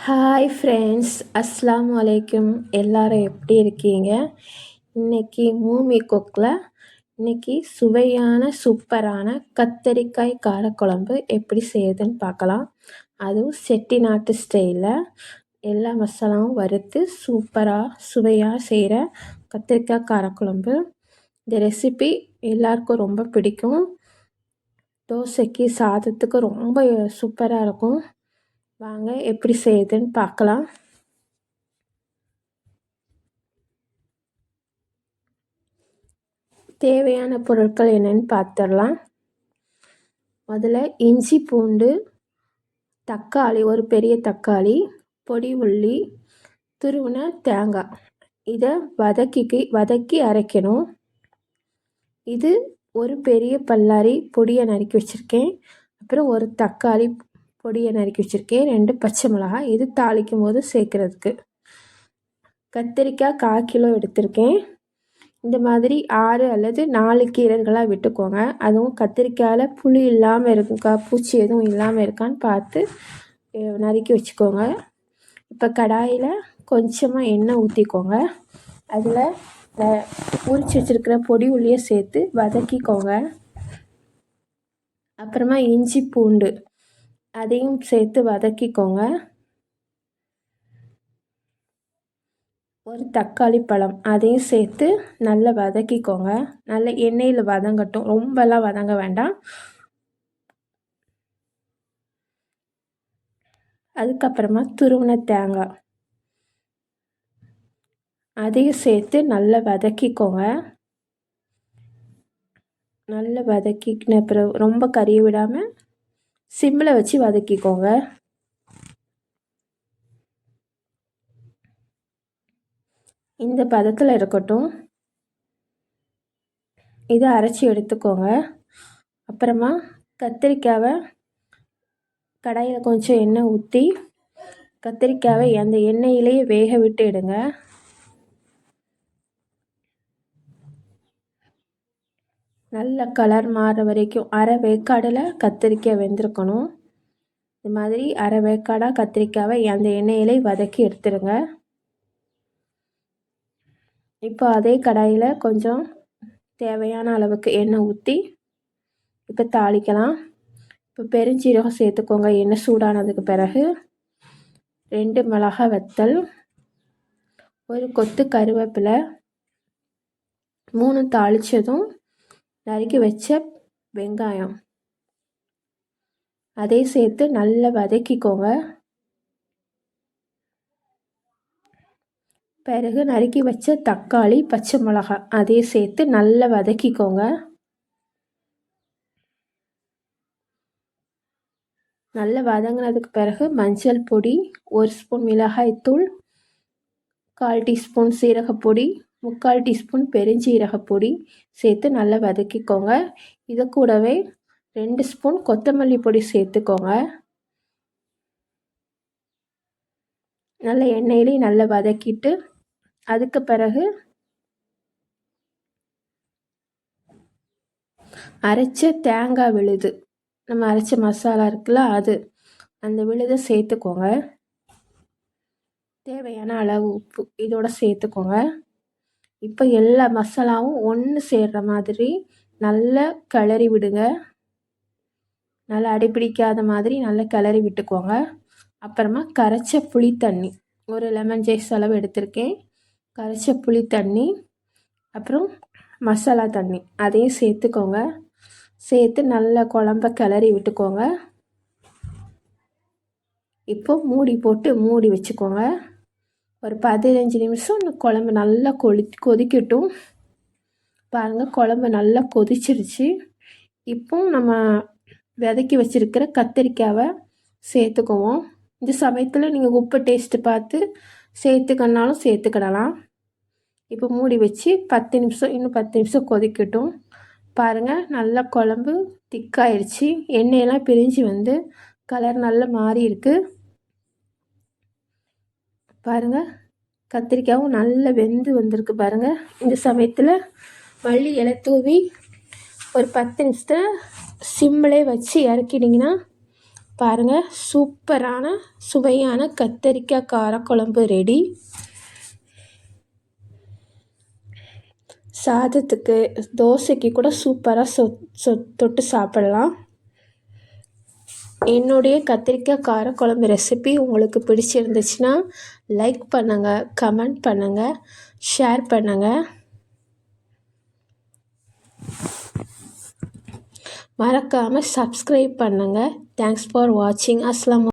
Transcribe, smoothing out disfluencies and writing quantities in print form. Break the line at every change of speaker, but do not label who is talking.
Hi friends, அஸ்ஸலாமு அலைக்கும். எல்லாரும் எப்படி இருக்கீங்க? இன்னைக்கு மூமி குக்கில் இன்னைக்கு சுவையான சூப்பரான கத்தரிக்காய் காரக்குழம்பு எப்படி செய்யுதுன்னு பார்க்கலாம். அதுவும் செட்டிநாட்டு ஸ்டைலில் எல்லா மசாலாவும் வறுத்து சூப்பராக சுவையாக செய்கிற கத்திரிக்காய் காரக்குழம்பு. இந்த ரெசிபி எல்லாருக்கும் ரொம்ப பிடிக்கும். தோசைக்கு சாதத்துக்கு ரொம்ப சூப்பராக இருக்கும். வாங்க எப்படி செய்யுதுன்னு பார்க்கலாம். தேவையான பொருட்கள் என்னன்னு பார்த்துடலாம். முதல்ல இஞ்சி பூண்டு, தக்காளி, ஒரு பெரிய தக்காளி, பொடி உள்ளி, துருவின தேங்காய். இதை வதக்கி அரைக்கணும். இது ஒரு பெரிய பல்லாரி பொடியை நறுக்கி வச்சுருக்கேன். அப்புறம் ஒரு தக்காளி பொடியை நறுக்கி வச்சுருக்கேன். 2 பச்சை மிளகாய், இது தாளிக்கும் போது சேர்க்குறதுக்கு. கத்திரிக்காய் 1/4 கிலோ எடுத்திருக்கேன். இந்த மாதிரி 6 அல்லது 4 கீரைகளாக விட்டுக்கோங்க. அதுவும் கத்திரிக்காயில் புளி இல்லாமல் இருக்குக்கா, பூச்சி எதுவும் இல்லாமல் இருக்கான்னு பார்த்து நறுக்கி வச்சுக்கோங்க. இப்போ கடாயில் கொஞ்சமாக எண்ணெய் ஊற்றிக்கோங்க. அதில் உரிச்சு வச்சுருக்கிற பொடி உள்ளியை சேர்த்து வதக்கிக்கோங்க. அப்புறமா இஞ்சி பூண்டு அதையும் சேர்த்து வதக்கிக்கோங்க. ஒரு தக்காளி பழம் அதையும் சேர்த்து நல்லா வதக்கிக்கோங்க. நல்ல எண்ணெயில் வதங்கட்டும், ரொம்பலாம் வதங்க வேண்டாம். அதுக்கப்புறமா துருவின தேங்காய் அதையும் சேர்த்து நல்லா வதக்கிக்கோங்க. நல்லா வதக்கின பிறகு ரொம்ப கறியை விடாமல் சிம்மில் வச்சு வதக்கிக்கோங்க. இந்த பதத்தில் இருக்கட்டும். இதை அரைச்சி எடுத்துக்கோங்க. அப்புறமா கத்திரிக்காவை கடாயில் கொஞ்சம் எண்ணெய் ஊற்றி கத்திரிக்காவை அந்த எண்ணெயிலேயே வேக விட்டு எடுங்க. நல்ல கலர் மாற வரைக்கும் அரை வேக்காடில் கத்திரிக்காய் வெந்திருக்கணும். இது மாதிரி அரை வேக்காடாக கத்திரிக்காவை அந்த எண்ணெயிலே வதக்கி எடுத்துருங்க. இப்போ அதே கடாயில் கொஞ்சம் தேவையான அளவுக்கு எண்ணெய் ஊற்றி இப்போ தாளிக்கலாம். இப்போ பெருஞ்சீரகம் சேர்த்துக்கோங்க. எண்ணெய் சூடானதுக்கு பிறகு 2 மிளகாய் வத்தல், ஒரு கொத்து கருவேப்பிலை, 3 தாளித்ததும் நறுக்கி வச்ச வெங்காயம் அதை சேர்த்து நல்லா வதக்கிக்கோங்க. பிறகு நறுக்கி வச்ச தக்காளி, பச்சை மிளகாய் அதை சேர்த்து நல்லா வதக்கிக்கோங்க. நல்லா வதங்கினதுக்கு பிறகு மஞ்சள் பொடி, 1 ஸ்பூன் மிளகாய்த்தூள், 1/4 டீஸ்பூன் சீரகப்பொடி, 3/4 டீஸ்பூன் பெருஞ்சீரகப்பொடி சேர்த்து நல்லா வதக்கிக்கோங்க. இது கூடவே 2 ஸ்பூன் கொத்தமல்லி பொடி சேர்த்துக்கோங்க. நல்ல எண்ணெயிலே நல்லா வதக்கிட்டு அதுக்கு பிறகு அரைச்ச தேங்காய் விழுது, நம்ம அரைச்ச மசாலா இருக்குல்ல அது, அந்த விழுதை சேர்த்துக்கோங்க. தேவையான அளவு உப்பு இதோட சேர்த்துக்கோங்க. இப்போ எல்லா மசாலாவும் ஒன்று சேர்கிற மாதிரி நல்லா கிளறி விடுங்க. நல்லா அடிப்பிடிக்காத மாதிரி நல்லா கிளறி விட்டுக்கோங்க. அப்புறமா கரைச்ச புளி தண்ணி, ஒரு லெமன் ஜூஸ் அளவு எடுத்திருக்கேன். கரைச்ச புளி தண்ணி, அப்புறம் மசாலா தண்ணி அதையும் சேர்த்துக்கோங்க. சேர்த்து நல்லா குழம்ப கிளறி விட்டுக்கோங்க. இப்போ மூடி போட்டு மூடி வச்சுக்கோங்க. ஒரு 15 நிமிஷம் இந்த குழம்பு நல்லா கொதிக்கட்டும். பாருங்கள், குழம்பு நல்லா கொதிச்சிருச்சு. இப்போ நம்ம வதக்கி வச்சுருக்கிற கத்திரிக்காவை சேர்த்துக்குவோம். இந்த சமயத்தில் நீங்கள் உப்பு டேஸ்ட்டு பார்த்து சேர்த்துக்கனாலும் சேர்த்துக்கிடலாம். இப்போ மூடி வச்சு 10 நிமிஷம், இன்னும் 10 நிமிஷம் கொதிக்கட்டும். பாருங்கள், நல்லா குழம்பு திக்காயிடுச்சு. எண்ணெயெல்லாம் பிரிஞ்சு வந்து கலர் நல்லா மாறி இருக்குது. பாருங்கள், கத்திரிக்காயும் நல்லா வெந்து வந்திருக்கு பாருங்கள். இந்த சமயத்தில் மல்லி இலை தூவி ஒரு 10 நிமிஷத்தில் சிம்மிலே வச்சு இறக்கிட்டிங்கன்னா பாருங்கள், சூப்பரான சுவையான கத்தரிக்காய் காரக்குழம்பு ரெடி. சாதத்துக்கு, தோசைக்கு கூட சூப்பராக தொட்டு சாப்பிட்லாம். என்னுடைய கத்திரிக்காய் காரக்குழம்பு ரெசிபி உங்களுக்கு பிடிச்சிருந்துச்சுன்னா லைக் பண்ணுங்கள், கமெண்ட் பண்ணுங்கள், ஷேர் பண்ணுங்கள். மறக்காமல் சப்ஸ்கிரைப் பண்ணுங்கள். தேங்க்ஸ் ஃபார் வாட்சிங். அஸ்ஸலாமு